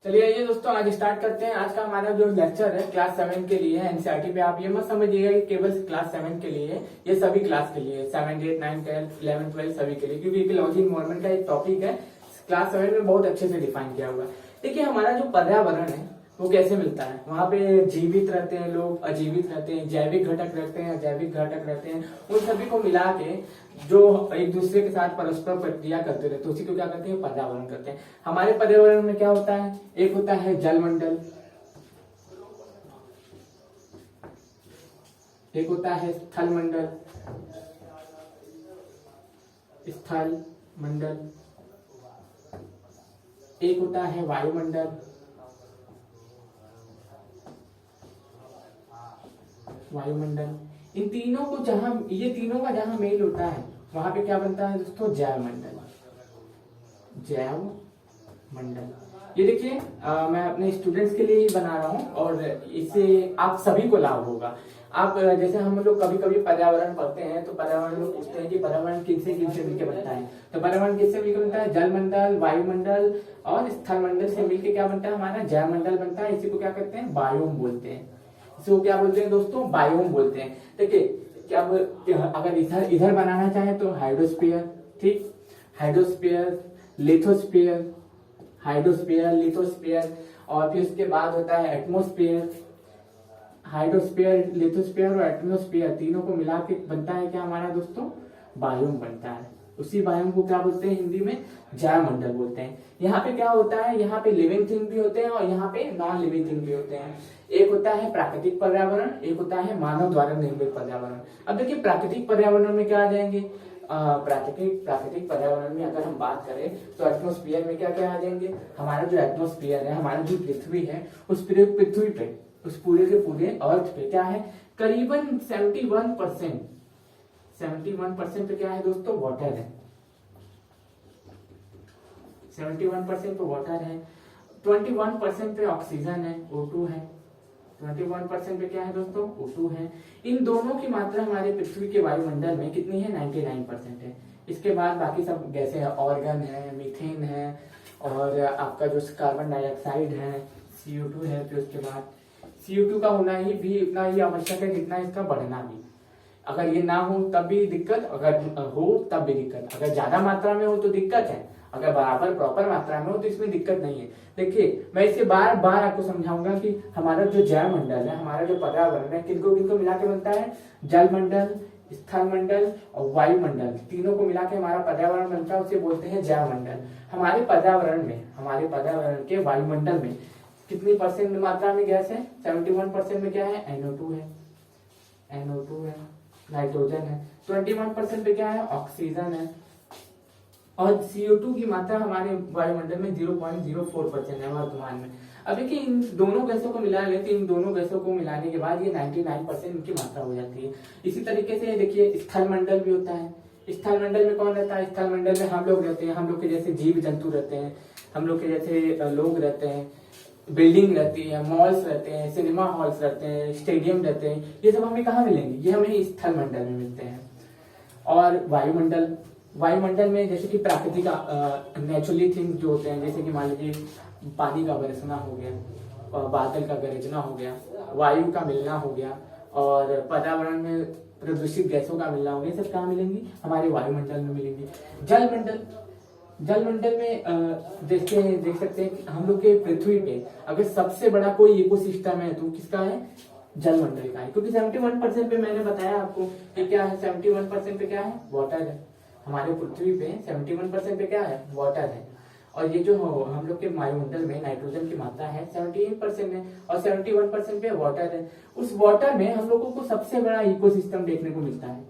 चलिए आइए दोस्तों, आज स्टार्ट करते हैं। आज का हमारा जो लेक्चर है क्लास 7 के लिए है। एनसीईआरटी पे आप ये मत समझिएगा कि केवल क्लास 7 के लिए है, ये सभी क्लास के लिए है। 7, 8, 9, 10, 11, 12 सभी के लिए, क्योंकि इकोलॉजी एनवायरनमेंट का एक टॉपिक है, क्लास 7 में बहुत अच्छे से डिफाइन किया हुआ है। देखिए हमारा जो पर्यावरण है वो कैसे मिलता है। वहां पे जीवित रहते हैं लोग, अजीवित रहते हैं, जैविक घटक रहते हैं, अजैविक घटक रहते हैं। उन सभी को मिला के जो एक दूसरे के साथ परस्पर प्रक्रिया करते रहते हैं उसी को क्या करते हैं, पर्यावरण करते हैं। हमारे पर्यावरण में क्या होता है, एक होता है जलमंडल, एक होता है स्थल मंडल, स्थल मंडल, एक होता है वायुमंडल, वायुमंडल। इन तीनों को जहां, ये तीनों का जहां मेल होता है वहां पे क्या बनता है दोस्तों, जैव मंडल। जैव मंडल ये देखिए मैं अपने स्टूडेंट्स के लिए ही बना रहा हूं और इससे आप सभी को लाभ होगा। आप जैसे हम लोग कभी कभी पर्यावरण पढ़ते हैं तो पर्यावरण में पूछते हैं कि पर्यावरण किनसे किनसे मिलकर बनता है। तो पर्यावरण किससे मिलकर बनता है, जल मंडल, वायुमंडल और स्थल मंडल से मिलकर क्या बनता है, हमारा जैव मंडल बनता है। इसी को क्या कहते हैं, बायोम बोलते हैं। इसको क्या बोलते हैं दोस्तों, बायोम बोलते हैं। देखिए क्या अगर इधर बनाना चाहे तो हाइड्रोस्फीयर, ठीक, हाइड्रोस्फीयर, लिथोस्फीयर, हाइड्रोस्फीयर, लिथोस्फीयर, और फिर उसके बाद होता है एटमोस्फीयर। हाइड्रोस्फीयर, लिथोस्फीयर और एटमोस्फीयर तीनों को मिला के बनता है क्या हमारा दोस्तों, बायोम बनता है। उसी बायोम को क्या बोलते हैं हिंदी में, जैव मंडल बोलते हैं। यहाँ पे क्या होता है, यहाँ पे लिविंग थिंग भी होते हैं और यहाँ पे नॉन लिविंग थिंग भी होते हैं। एक होता है प्राकृतिक पर्यावरण, एक होता है मानव द्वारा निर्मित पर्यावरण। अब देखिए प्राकृतिक पर्यावरण में क्या आ जाएंगे, प्राकृतिक पर्यावरण में अगर हम बात करें तो एटमोस्फियर में क्या क्या आ जाएंगे। हमारा जो एटमोस्फियर है, हमारा जो पृथ्वी है, उस पृथ्वी पे, उस पूरे के पूरे अर्थ पे क्या है, करीबन 71% पे क्या है दोस्तों, वाटर है। 71% पे वाटर है, 21% पे ऑक्सीजन है, O2 है। 21% पे क्या है दोस्तों, O2 है। इन दोनों की मात्रा हमारे पृथ्वी के वायुमंडल में कितनी है, 99% है। इसके बाद बाकी सब गैसें हैं, ऑर्गन है, मीथेन है, और आपका जो कार्बन डाइऑक्साइड है, CO2 है। फिर उसके बाद CO2 का होना ही भी इतना ही आवश्यक है जितना इसका बढ़ना भी। अगर ये ना हो तब भी दिक्कत, अगर हो तब भी दिक्कत। अगर ज्यादा मात्रा में हो तो दिक्कत है, अगर बराबर प्रॉपर मात्रा में हो तो इसमें दिक्कत नहीं है। देखिए मैं इसे बार बार आपको समझाऊंगा कि हमारा जो जैव मंडल है, हमारा जो पर्यावरण है, किनको किनको मिला के बनता है, जल मंडल, स्थल मंडल और वायुमंडल, तीनों को मिला के हमारा पर्यावरण बनता है, उसे बोलते हैं जैव मंडल। हमारे पर्यावरण में, हमारे पर्यावरण के वायुमंडल में कितनी परसेंट मात्रा में गैस है, 71% में क्या है, NO2 है, NO2 है, नाइट्रोजन है। 21% पे क्या है, ऑक्सीजन है, और CO2 की मात्रा हमारे वायुमंडल में 0.04% है वर्तमान में। अब देखिए इन दोनों गैसों को मिला लेते, इन दोनों गैसों को मिलाने के बाद ये 99% इनकी मात्रा हो जाती है। इसी तरीके से देखिए स्थल मंडल भी होता है। स्थल मंडल में कौन रहता है, स्थल मंडल में हम लोग रहते हैं, हम लोग के जैसे जीव जंतु रहते हैं, हम लोग के जैसे लोग रहते हैं, बिल्डिंग रहती है, मॉल्स रहते हैं, सिनेमा हॉल्स रहते हैं, स्टेडियम रहते हैं। ये सब हमें कहाँ मिलेंगे, ये हमें स्थल मंडल में मिलते हैं। और वायुमंडल, वायुमंडल में जैसे कि प्राकृतिक नेचुरली थिंग्स जो होते हैं, जैसे कि मान लीजिए पानी का बरसना हो गया, और बादल का गरजना हो गया, वायु का मिलना हो गया, और पर्यावरण में प्रदूषित गैसों का मिलना हो गया, सब कहाँ मिलेंगी, हमारे वायुमंडल में मिलेंगी। जल मंडल, जल मंडल में देख सकते हैं कि हम लोग के पृथ्वी पे अगर सबसे बड़ा कोई इकोसिस्टम है तो किसका है, जल मंडल का है। क्योंकि 71% पे मैंने बताया आपको कि क्या है, 71% पे क्या है, वाटर है। हमारे पृथ्वी पे 71% पे क्या है, वाटर है। और ये जो हम लोग के वायुमंडल में नाइट्रोजन की मात्रा है 78% है, और 71% पे वाटर है। उस वाटर में हम लोगों को सबसे बड़ा इकोसिस्टम देखने को मिलता है।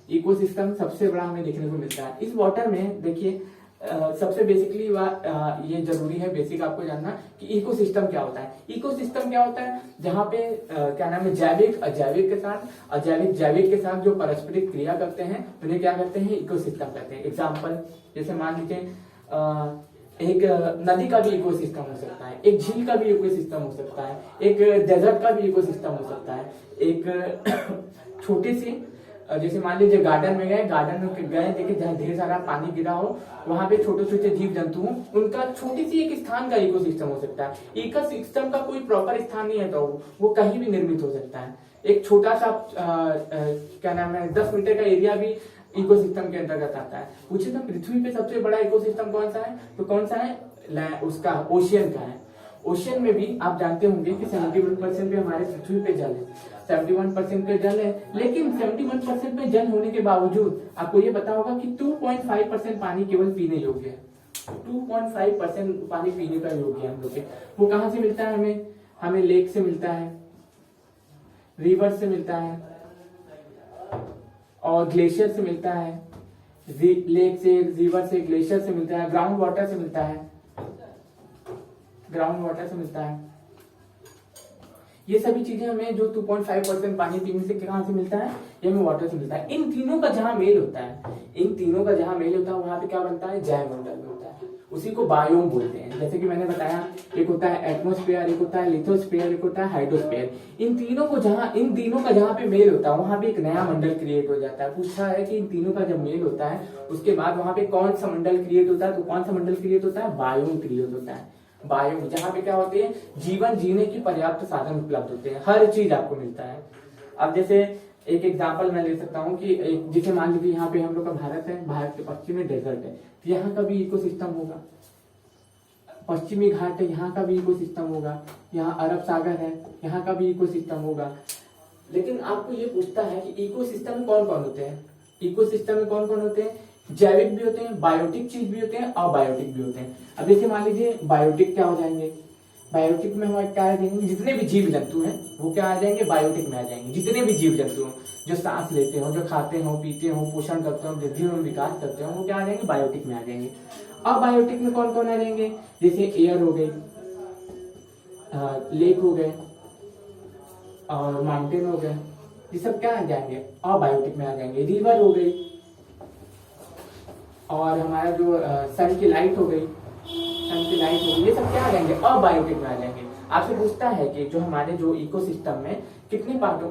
इकोसिस्टम सबसे बड़ा हमें देखने को मिलता है। इस वाटर में देखिए सबसे बेसिकली ये जरूरी है बेसिक आपको जानना कि इकोसिस्टम क्या होता है। इकोसिस्टम क्या होता है, जहाँ पे क्या नाम है, जैविक अजैविक के साथ, अजैविक जैविक के साथ जो परस्परिक क्रिया करते हैं उन्हें क्या करते हैं, इकोसिस्टम कहते हैं। एग्जाम्पल जैसे मान लीजिए एक नदी का भी इकोसिस्टम हो सकता है, एक झील का भी इकोसिस्टम हो सकता है, एक डेजर्ट का भी इकोसिस्टम हो सकता है, एक छोटी सी जैसे मान लीजिए गार्डन में गए, गार्डन में गए देखिए जहाँ ढेर सारा पानी गिरा हो, वहां पे छोटे छोटे जीव जंतु हो, उनका छोटी सी एक स्थान का इकोसिस्टम हो सकता है। इकोसिस्टम का कोई प्रॉपर स्थान नहीं है तो वो कहीं भी निर्मित हो सकता है। एक छोटा सा क्या नाम है 10 मीटर का एरिया भी इकोसिस्टम के अंतर्गत आता है। पूछे तो पृथ्वी पे सबसे बड़ा इकोसिस्टम कौन सा है, तो कौन सा है, उसका ओशियन का है। ओशियन में भी आप जानते होंगे कि 71% पे हमारे पृथ्वी पे जल है, 71% पे जल है, लेकिन 71% पे जल होने के बावजूद आपको ये पता होगा कि 2.5% पानी केवल पीने योग्य है। 2.5% पानी पीने का योग्य है हम लोग के। वो कहाँ से मिलता है हमें लेक से मिलता है, रिवर से मिलता है और ग्लेशियर से मिलता है। लेक से, रिवर से, ग्लेशियर से मिलता है, ग्राउंड वाटर से मिलता है, ग्राउंड वाटर से मिलता है। ये सभी चीजें हमें जो 2.5% पानी पीने से कहां से मिलता है, ये हमें वाटर से मिलता है। इन तीनों का जहां मेल होता है, इन तीनों का जहां मेल होता है वहां पे क्या बनता है, जैवमंडल होता है। उसी को बायोम बोलते हैं। जैसे कि मैंने बताया, एक होता है एटमोस्फेयर, एक होता है लिथोस्फेयर, एक होता है हाइड्रोस्फेयर। इन तीनों का जहां पे मेल होता है वहां पे एक नया मंडल क्रिएट हो जाता है। पूछा है कि इन तीनों का जब मेल होता है उसके बाद वहां पे कौन सा मंडल क्रिएट होता है, तो कौन सा मंडल क्रिएट होता है, बायोम क्रिएट होता है। बायोम जहां पे क्या होते हैं, जीवन जीने की पर्याप्त साधन उपलब्ध होते हैं, हर चीज आपको मिलता है। अब जैसे एक एग्जांपल मैं ले सकता हूँ कि जैसे मान लीजिए यहाँ पे हम लोग का भारत है, भारत के पश्चिम में डेजर्ट है, तो यहाँ का भी इकोसिस्टम होगा। पश्चिमी घाट है, यहाँ का भी इकोसिस्टम होगा। यहाँ अरब सागर है, यहाँ का भी इकोसिस्टम होगा। लेकिन आपको ये पूछता है कि इकोसिस्टम में कौन कौन होते हैं, इकोसिस्टम में कौन कौन होते हैं, जैविक भी होते हैं, बायोटिक चीज भी होते हैं, अबायोटिक भी होते हैं। अब जैसे मान लीजिए बायोटिक क्या हो जाएंगे, बायोटिक में हमारे क्या आ जाएंगे, जितने भी जीव जंतु हैं वो क्या आ जाएंगे, बायोटिक में आ जाएंगे। जितने भी जीव जंतु हैं जो सांस लेते हो, जो खाते हो, पीते हो, पोषण करते हो, वृद्धि और विकास करते हो, वो क्या आ जाएंगे, बायोटिक में आ जाएंगे। अबायोटिक में कौन कौन आ जाएंगे, जैसे एयर हो गई, लेक हो गए और माउंटेन हो गए, ये सब क्या आ जाएंगे, अबायोटिक में आ जाएंगे। रिवर हो गई और हमारा जो सन की लाइट हो गई, सन की लाइट हो गई, ये सब क्या आ जाएंगे, अबायोटिक में आ जाएंगे। आपसे पूछता है कि जो हमारे जो इकोसिस्टम में कितने पार्ट,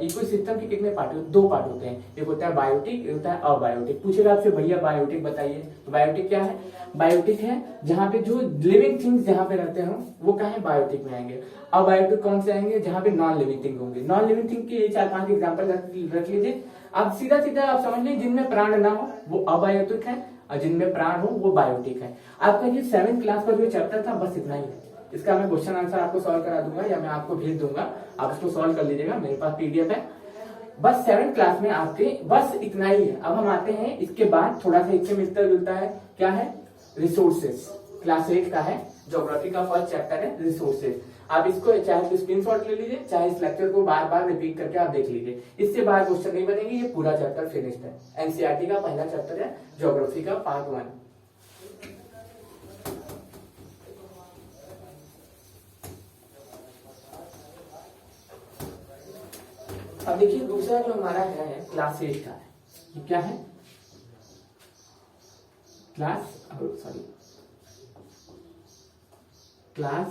इकोसिस्टम के कितने पार्ट, दो पार्ट होते हैं, एक होता है बायोटिक, एक होता है अबायोटिक। पूछेगा आपसे भैया बायोटिक बताइए, तो बायोटिक क्या है, बायोटिक है जहाँ पे जो लिविंग थिंग्स जहाँ पे रहते हो वो क्या है, बायोटिक में आएंगे। अबायोटिक कौन से आएंगे, जहाँ पे नॉन लिविंग थिंग होंगे। नॉन लिविंग थिंग के 4-5 एग्जाम्पल रख लीजिए। आप सीधा सीधा आप समझ लीजिए, जिनमें प्राण ना हो वो अबायोटिक है और जिनमें प्राण हो वो बायोटिक है। आपका ये 7th क्लास का जो चैप्टर था बस इतना ही है। इसका मैं क्वेश्चन आंसर आपको सॉल्व करा दूंगा या मैं आपको भेज दूंगा, आप इसको सॉल्व कर लीजिएगा, मेरे पास पीडीएफ है। बस 7th क्लास में आपके बस इतना ही है। अब हम आते हैं इसके बाद थोड़ा सा इससे मिलता जुलता है, क्या है, रिसोर्सेस। क्लास 8 का है, ज्योग्राफी का फर्स्ट चैप्टर है रिसोर्सेज। आप इसको चाहे तो स्क्रीनशॉट ले लीजिए, चाहे इस लेक्चर को बार बार रिपीट करके आप देख लीजिए। इससे बाहर क्वेश्चन नहीं बनेंगे, ये पूरा चैप्टर फिनिश्ड है। एनसीईआरटी का पहला चैप्टर है ज्योग्राफी का पार्ट 1। अब देखिए दूसरा जो हमारा है क्लास 8 का है, ये क्या है, क्लास 8 का है। क्लास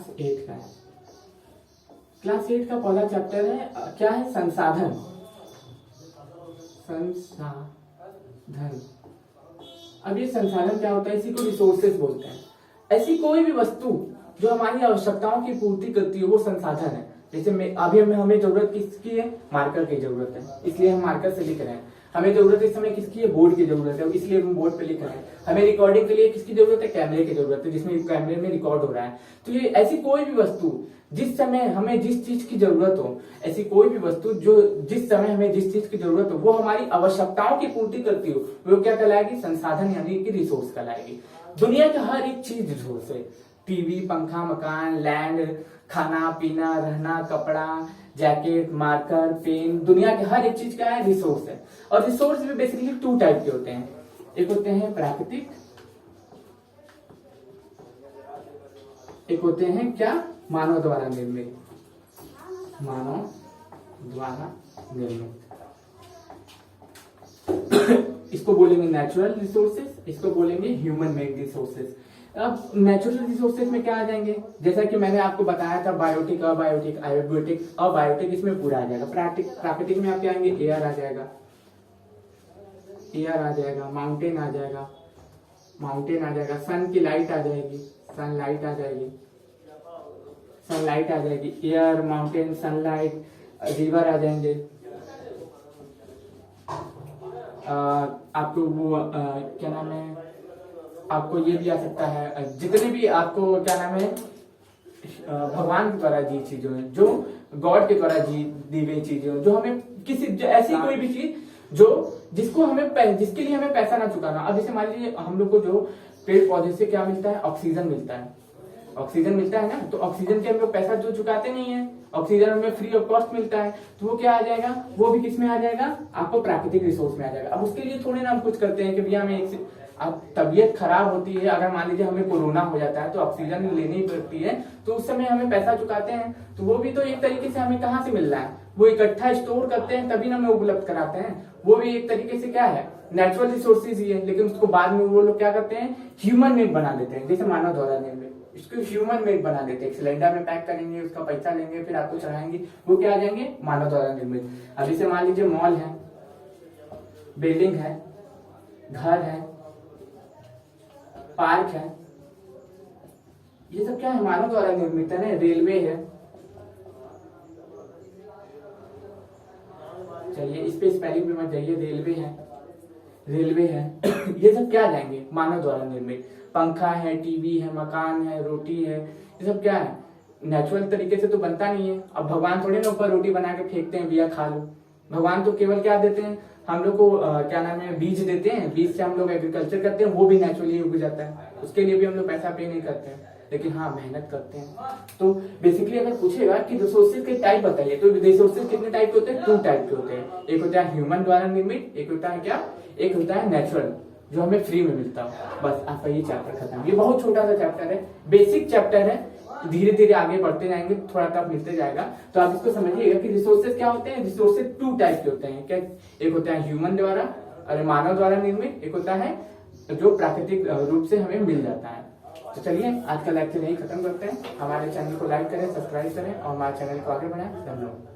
8 का पहला चैप्टर है, क्या है, संसाधन। अब ये संसाधन क्या होता है, इसी को रिसोर्सेज बोलते हैं। ऐसी कोई भी वस्तु जो हमारी आवश्यकताओं की पूर्ति करती है वो संसाधन है। जैसे अभी हमें जरूरत किसकी है, मार्कर की जरूरत है, इसलिए हम मार्कर से लिख रहे हैं। हमें जरूरत इस समय किसकी है, बोर्ड की जरूरत है, इसलिए हम बोर्ड पे लिख रहे हैं। हमें रिकॉर्डिंग के लिए किसकी जरूरत है, कैमरे की जरूरत है, जिसमें कैमरे में रिकॉर्ड हो रहा है। तो ये ऐसी कोई भी वस्तु जिस समय हमें जिस चीज की जरूरत हो, ऐसी कोई भी वस्तु जो जिस समय हमें जिस चीज की जरूरत हो वो हमारी आवश्यकताओं की पूर्ति करती हो, वो क्या कहलाएगी, संसाधन यानी कि रिसोर्स कहलाएगी। दुनिया की हर एक चीज रिसोर्स है। टीवी, पंखा, मकान, लैंड, खाना पीना, रहना, कपड़ा, जैकेट, मार्कर, पेन, दुनिया के हर एक चीज क्या है, रिसोर्स है। और रिसोर्स भी बेसिकली 2 टाइप के होते हैं, एक होते हैं प्राकृतिक, एक होते हैं क्या, मानव द्वारा निर्मित। मानव द्वारा निर्मित इसको बोलेंगे नेचुरल रिसोर्सेज, इसको बोलेंगे ह्यूमन मेड रिसोर्सेज। अब नेचुरल रिसोर्सेज में क्या आ जाएंगे, जैसा कि मैंने आपको बताया था, बायोटिक, अबायोटिक, आयोटिक, अबायोटिक इसमें पूरा आ जाएगा। प्राकृतिक में आप क्या आएंगे, एयर आ जाएगा, एयर आ जाएगा, माउंटेन आ जाएगा, माउंटेन आ जाएगा, सन की लाइट आ जाएगी, सनलाइट आ जाएगी, सनलाइट आ जाएगी, एयर, माउंटेन, सनलाइट, रिवर आ जाएंगे, आपको वो क्या नाम है, आपको ये भी आ सकता है, जितने भी आपको क्या नाम है भगवान के द्वारा दी चीजें हैं, जो गॉड के द्वारा दी गई चीजें हैं, जो हमें किसी ऐसी कोई भी चीज जो जिसको हमें जिसके लिए हमें पैसा ना चुकाना। अब जैसे मान लीजिए हम लोग को जो पेड़ पौधे से क्या मिलता है, ऑक्सीजन मिलता है, ऑक्सीजन मिलता है ना, तो ऑक्सीजन के हम लोग पैसा जो चुकाते नहीं है, ऑक्सीजन हमें फ्री ऑफ कॉस्ट मिलता है, तो वो क्या आ जाएगा, वो भी किस में आ जाएगा, आपको प्राकृतिक रिसोर्स में आ जाएगा। अब उसके लिए थोड़े ना हम कुछ करते हैं कि भैया हमें एक अब तबीयत खराब होती है, अगर मान लीजिए हमें कोरोना हो जाता है तो ऑक्सीजन लेनी पड़ती है, तो उस समय हमें पैसा चुकाते हैं, तो वो भी तो एक तरीके से हमें कहाँ से मिल रहा है, वो इकट्ठा स्टोर करते हैं तभी हमें उपलब्ध कराते हैं, वो भी एक तरीके से क्या है, नेचुरल रिसोर्सेज ही है, लेकिन उसको बाद में वो लोग क्या करते हैं, ह्यूमन मेड बना देते हैं, जैसे मानव द्वारा निर्मित, इसको ह्यूमन मेड बना देते हैं, सिलेंडर में पैक करेंगे, उसका पैसा लेंगे, फिर आपको चढ़ाएंगे, वो क्या आ जाएंगे, मानव द्वारा निर्मित। अब जैसे मान लीजिए मॉल है, बिल्डिंग है, घर है, पार्क है, ये सब क्या है, मानव द्वारा निर्मित है ना, रेलवे है, चलिए इस पे स्पेलिंग पे मत जाइए, रेलवे है, रेलवे है ये सब क्या जाएंगे, मानव द्वारा निर्मित। पंखा है, टीवी है, मकान है, रोटी है, ये सब क्या है, नेचुरल तरीके से तो बनता नहीं है। अब भगवान थोड़ी ना ऊपर रोटी बना के फेंकते हैं, भैया खा लो, भगवान तो केवल क्या देते हैं हम लोग को, क्या नाम है, बीज देते हैं, बीज से हम लोग एग्रीकल्चर करते हैं, वो भी नेचुरली उग जाता है, उसके लिए भी हम लोग पैसा पे नहीं करते हैं, लेकिन हाँ मेहनत करते हैं। तो बेसिकली अगर पूछेगा कि रिसोर्सेज के टाइप बताइए, तो रिसोर्सेज कितने टाइप के होते हैं, 2 टाइप के होते हैं, एक होता है ह्यूमन द्वारा निर्मित, एक होता है क्या, एक होता है नेचुरल, जो हमें फ्री में मिलता है। बस आपका ये चैप्टर खत्म। ये बहुत छोटा सा चैप्टर है, बेसिक चैप्टर है, धीरे धीरे आगे बढ़ते जाएंगे, थोड़ा टफ मिलते जाएगा, तो आप इसको समझिएगा कि रिसोर्सेज क्या होते हैं, रिसोर्सेज 2 टाइप के होते हैं, क्या, एक होता है ह्यूमन द्वारा, अरे मानव द्वारा निर्मित, एक होता है जो प्राकृतिक रूप से हमें मिल जाता है। तो चलिए आज का लेक्चर यही खत्म करते हैं। हमारे चैनल को लाइक करें, सब्सक्राइब करें और हमारे चैनल को आगे बढ़ाएं। धन्यवाद।